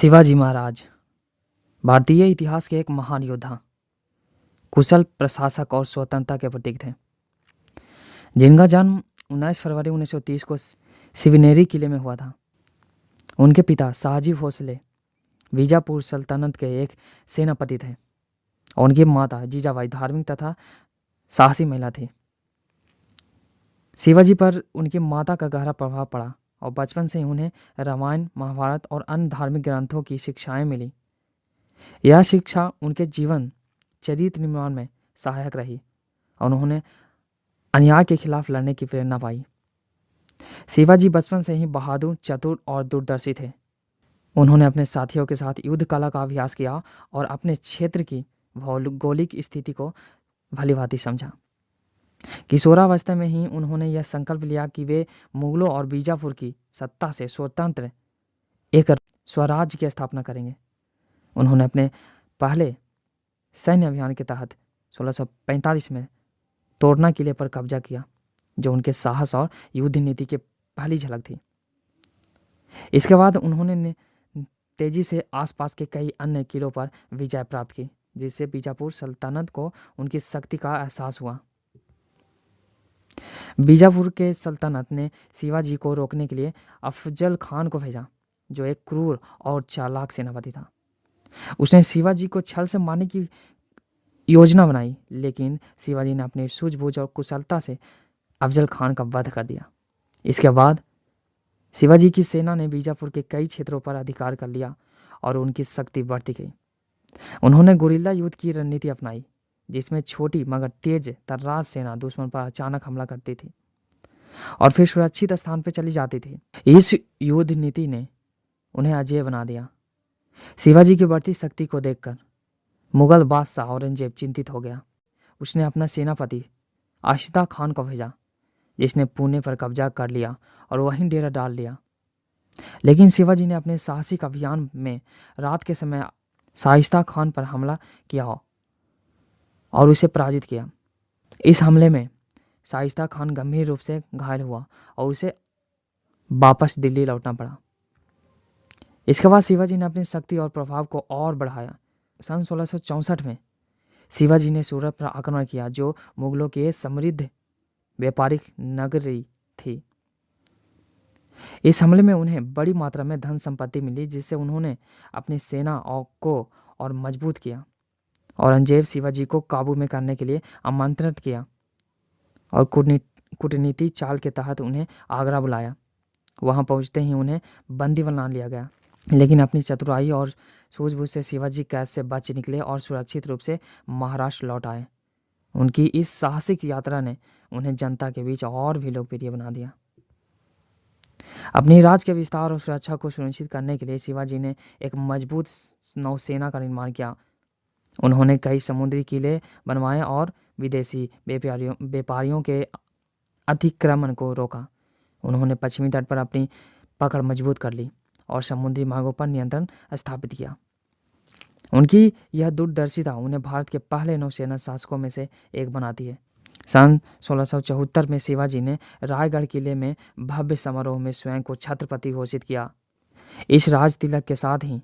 शिवाजी महाराज भारतीय इतिहास के एक महान योद्धा, कुशल प्रशासक और स्वतंत्रता के प्रतीक थे, जिनका जन्म 19 फरवरी 1930 को शिवनेरी किले में हुआ था। उनके पिता शाहजी भोसले बीजापुर सल्तनत के एक सेनापति थे और उनकी माता जीजाबाई धार्मिक तथा साहसी महिला थी। शिवाजी पर उनकी माता का गहरा प्रभाव पड़ा और बचपन से ही उन्हें रामायण, महाभारत और अन्य धार्मिक ग्रंथों की शिक्षाएं मिली। यह शिक्षा उनके जीवन चरित्र निर्माण में सहायक रही और उन्होंने अन्याय के खिलाफ लड़ने की प्रेरणा पाई। शिवाजी बचपन से ही बहादुर, चतुर और दूरदर्शी थे। उन्होंने अपने साथियों के साथ युद्ध कला का अभ्यास किया और अपने क्षेत्र की भौगोलिक स्थिति को भलीभांति समझा। किशोरावस्था में ही उन्होंने यह संकल्प लिया कि वे मुगलों और बीजापुर की सत्ता से स्वतंत्र एक स्वराज्य की स्थापना करेंगे। उन्होंने अपने पहले सैन्य अभियान के तहत 1645 में तोरना किले पर कब्जा किया, जो उनके साहस और युद्ध नीति की पहली झलक थी। इसके बाद उन्होंने तेजी से आसपास के कई अन्य किलों पर विजय प्राप्त की, जिससे बीजापुर सल्तनत को उनकी शक्ति का एहसास हुआ। बीजापुर के सल्तनत ने शिवाजी को रोकने के लिए अफजल खान को भेजा, जो एक क्रूर और चालाक सेनापति था। उसने शिवाजी को छल से मारने की योजना बनाई, लेकिन शिवाजी ने अपनी सूझबूझ और कुशलता से अफजल खान का वध कर दिया। इसके बाद शिवाजी की सेना ने बीजापुर के कई क्षेत्रों पर अधिकार कर लिया और उनकी शक्ति बढ़ती गई। उन्होंने गुरिल्ला युद्ध की रणनीति अपनाई, जिसमें छोटी मगर तेज तर्रार सेना दुश्मन पर अचानक हमला करती थी और फिर सुरक्षित स्थान पर चली जाती थी। इस युद्ध नीति ने उन्हें अजेय बना दिया। शिवाजी की बढ़ती शक्ति को देखकर मुगल बादशाह औरंगजेब चिंतित हो गया। उसने अपना सेनापति आशिता खान को भेजा, जिसने पुणे पर कब्जा कर लिया और वहीं डेरा डाल लिया। लेकिन शिवाजी ने अपने साहसिक अभियान में रात के समय शाइस्ता खान पर हमला किया और उसे पराजित किया। इस हमले में शाइस्ता खान गंभीर रूप से घायल हुआ और उसे वापस दिल्ली लौटना पड़ा। इसके बाद शिवाजी ने अपनी शक्ति और प्रभाव को और बढ़ाया। सन 1664 में शिवाजी ने सूरत पर आक्रमण किया, जो मुगलों की समृद्ध व्यापारिक नगरी थी। इस हमले में उन्हें बड़ी मात्रा में धन संपत्ति मिली, जिससे उन्होंने अपनी सेना को और मजबूत किया। औरंगजेब शिवाजी को काबू में करने के लिए आमंत्रित किया और कूटनीति चाल के तहत उन्हें आगरा बुलाया। वहां पहुंचते ही उन्हें बंदी बना लिया गया, लेकिन अपनी चतुराई और सूझबूझ से शिवाजी कैद से बच निकले और सुरक्षित रूप से महाराष्ट्र लौट आए। उनकी इस साहसिक यात्रा ने उन्हें जनता के बीच और भी लोकप्रिय बना दिया। अपनी राज्य के विस्तार और सुरक्षा को सुनिश्चित करने के लिए शिवाजी ने एक मजबूत नौसेना का निर्माण किया। उन्होंने कई समुद्री किले बनवाए और विदेशी व्यापारियों के अतिक्रमण को रोका। उन्होंने पश्चिमी तट पर अपनी पकड़ मजबूत कर ली और समुद्री मार्गों पर नियंत्रण स्थापित किया। उनकी यह दूरदर्शिता उन्हें भारत के पहले नौसेना शासकों में से एक बनाती है। सन 1674 में शिवाजी ने रायगढ़ किले में भव्य समारोह में स्वयं को छत्रपति घोषित किया। इस राज तिलक के साथ ही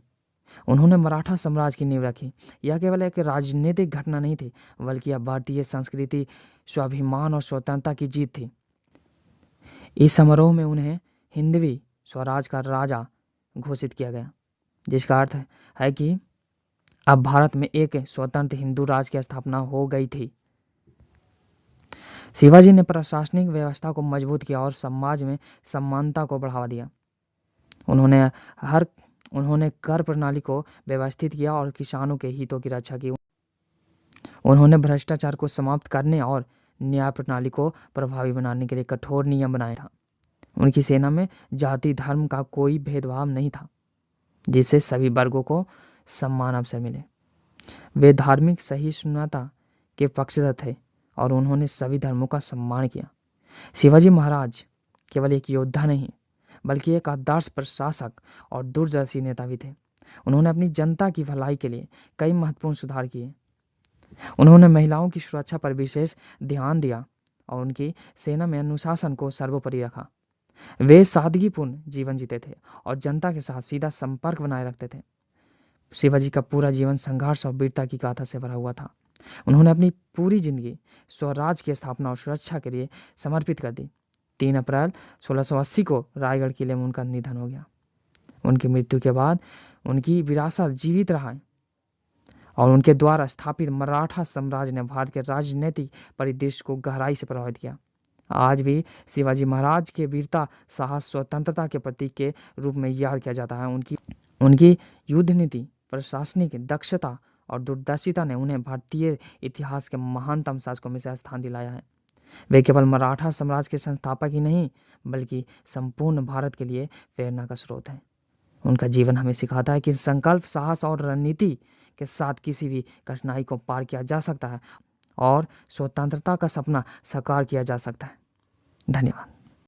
उन्होंने मराठा साम्राज्य की नींव रखी। यह केवल एक राजनीतिक घटना नहीं थी, बल्कि यह भारतीय संस्कृति, स्वाभिमान और स्वतंत्रता की जीत थी। इस समारोह में उन्हें हिंदवी स्वराज का राजा घोषित किया गया, जिसका अर्थ है कि अब भारत में एक स्वतंत्र हिंदू राज्य की स्थापना हो गई थी। शिवाजी ने प्रशासनिक व्यवस्था को मजबूत किया और समाज में समानता को बढ़ावा दिया। उन्होंने कर प्रणाली को व्यवस्थित किया और किसानों के हितों की रक्षा की। उन्होंने भ्रष्टाचार को समाप्त करने और न्याय प्रणाली को प्रभावी बनाने के लिए कठोर नियम बनाया था। उनकी सेना में जाति धर्म का कोई भेदभाव नहीं था, जिससे सभी वर्गों को समान अवसर मिले। वे धार्मिक सहिष्णुता के पक्षधर थे और उन्होंने सभी धर्मों का सम्मान किया। शिवाजी महाराज केवल एक योद्धा नहीं, बल्कि एक आदर्श प्रशासक और दूरदर्शी नेता भी थे। उन्होंने अपनी जनता की भलाई के लिए कई महत्वपूर्ण सुधार किए। उन्होंने महिलाओं की सुरक्षा पर विशेष ध्यान दिया और उनकी सेना में अनुशासन को सर्वोपरि रखा। वे सादगीपूर्ण जीवन जीते थे और जनता के साथ सीधा संपर्क बनाए रखते थे। शिवाजी का पूरा जीवन संघर्ष और वीरता की गाथा से भरा हुआ था। उन्होंने अपनी पूरी जिंदगी स्वराज की स्थापना और सुरक्षा के लिए समर्पित कर दी। 3 अप्रैल 1680 को रायगढ़ किले में उनका निधन हो गया। उनकी मृत्यु के बाद उनकी विरासत जीवित रहा है और उनके द्वारा स्थापित मराठा साम्राज्य ने भारत के राजनीतिक परिदृश्य को गहराई से प्रभावित किया। आज भी शिवाजी महाराज के वीरता, साहस, स्वतंत्रता के प्रतीक के रूप में याद किया जाता है। उनकी युद्ध नीति, प्रशासनिक दक्षता और दूरदर्शिता ने उन्हें भारतीय इतिहास के महानतम शासकों में से स्थान दिलाया है। वे केवल मराठा साम्राज्य के संस्थापक ही नहीं, बल्कि संपूर्ण भारत के लिए प्रेरणा का स्रोत हैं। उनका जीवन हमें सिखाता है कि संकल्प, साहस और रणनीति के साथ किसी भी कठिनाई को पार किया जा सकता है और स्वतंत्रता का सपना साकार किया जा सकता है। धन्यवाद।